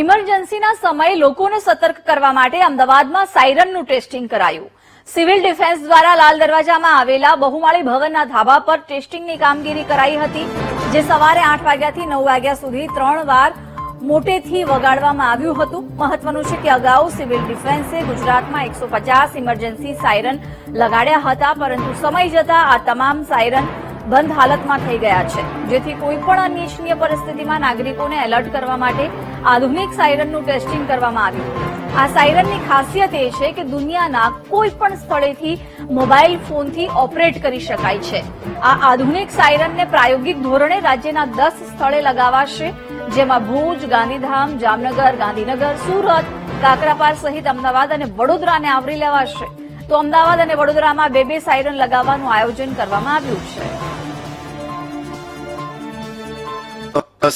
ઇમરજન્સીના સમયે લોકોને સતર્ક કરવા માટે અમદાવાદમાં સાયરનનું ટેસ્ટિંગ કરાયું. સિવિલ ડિફેન્સ દ્વારા લાલ દરવાજામાં આવેલા બહુમાળી ભવનના ધાબા પર ટેસ્ટિંગની કામગીરી કરાઈ હતી, જે સવારે 8 વાગ્યાથી 9 વાગ્યા સુધી 3 વાર મોટેથી વગાડવામાં આવ્યું હતું. મહત્વનું છે કે અગાઉ સિવિલ ડિફેન્સે ગુજરાતમાં 150 ઇમરજન્સી સાયરન લગાડ્યા હતા, પરંતુ સમય જતાં આ તમામ સાયરન બંધ હાલતમાં થઈ ગયા છે, જેથી કોઈપણ અનિચ્છનીય પરિસ્થિતિમાં નાગરિકોને એલર્ટ કરવા માટે આધુનિક સાયરનનું ટેસ્ટિંગ કરવામાં આવ્યું. આ સાયરનની ખાસિયત એ છે કે દુનિયાના કોઈપણ સ્થળેથી મોબાઈલ ફોનથી ઓપરેટ કરી શકાય છે. આ આધુનિક સાયરનને પ્રાયોગિક ધોરણે રાજ્યના 10 સ્થળે લગાવાશે, જેમાં ભુજ, ગાંધીધામ, જામનગર, ગાંધીનગર, સુરત, કાકરાપાર સહિત અમદાવાદ અને વડોદરાને આવરી લેવાશે. તો અમદાવાદ અને વડોદરામાં 2 સાયરન લગાવવાનું આયોજન કરવામાં આવ્યું છે.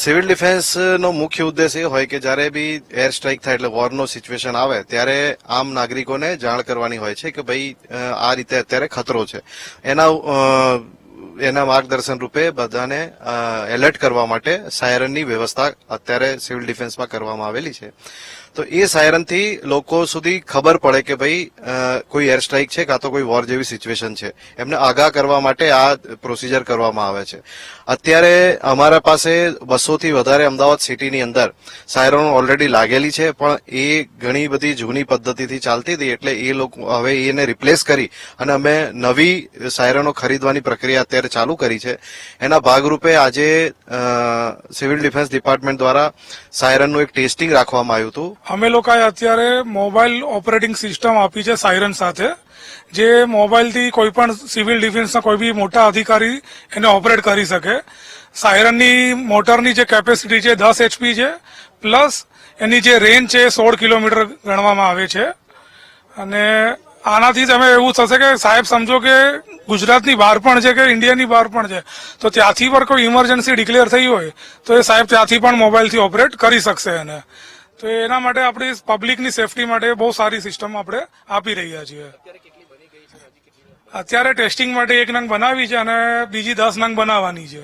સિવિલ ડિફેન્સનો મુખ્ય ઉદ્દેશ એ હોય કે જ્યારે બી એર સ્ટ્રાઇક થાય એટલે વોરનો સિચ્યુએશન આવે ત્યારે આમ નાગરિકોને જાણ કરવાની હોય છે કે ભાઈ આ રીતે અત્યારે ખતરો છે. એના માર્ગદર્શન રૂપે બધાને એલર્ટ કરવા માટે સાયરનની વ્યવસ્થા અત્યારે સિવિલ ડિફેન્સમાં કરવામાં આવેલી છે. તો એ સાયરનથી લોકો સુધી ખબર પડે કે ભાઈ કોઈ એર સ્ટ્રાઇક છે કાં તો કોઈ વોર જેવી સિચ્યુએશન છે, એમને આગાહ કરવા માટે આ પ્રોસિજર કરવામાં આવે છે. અત્યારે અમારા પાસે 200 થી વધારે અમદાવાદ સિટીની અંદર સાયરનો ઓલરેડી લાગેલી છે, પણ એ ઘણી બધી જૂની પદ્ધતિથી ચાલતી હતી, એટલે એ લોકો હવે એને રિપ્લેસ કરી અને અમે નવી સાયરનો ખરીદવાની પ્રક્રિયા અત્યારે ચાલુ કરી છે. એના ભાગરૂપે આજે સિવિલ ડિફેન્સ ડિપાર્ટમેન્ટ દ્વારા સાયરનનું એક ટેસ્ટિંગ રાખવામાં આવ્યું હતું. અમે લોકોએ અત્યારે મોબાઈલ ઓપરેટિંગ સિસ્ટમ આપી છે સાયરન સાથે, જે મોબાઈલથી કોઈ પણ સિવિલ ડિફેન્સના કોઈ બી મોટા અધિકારી એને ઓપરેટ કરી શકે. સાયરનની મોટરની જે કેપેસિટી છે 10 HP છે, પ્લસ એની જે રેન્જ છે 16 કિલોમીટર ગણવામાં આવે છે. અને આનાથી તમે એવું થશે કે સાહેબ સમજો કે ગુજરાતની બહાર પણ છે કે ઇન્ડિયાની બહાર પણ છે, તો ત્યાંથી પર કોઈ ઇમરજન્સી ડિક્લેર થઈ હોય તો એ સાહેબ ત્યાંથી પણ મોબાઈલથી ઓપરેટ કરી શકશે એને. તો એના માટે આપણી પબ્લિકની સેફટી માટે બહુ સારી સિસ્ટમ આપણે આપી રહ્યા છીએ. અત્યારે ટેસ્ટિંગ માટે 1 નંગ બનાવી છે અને બીજી 10 નંગ બનાવવાની છે.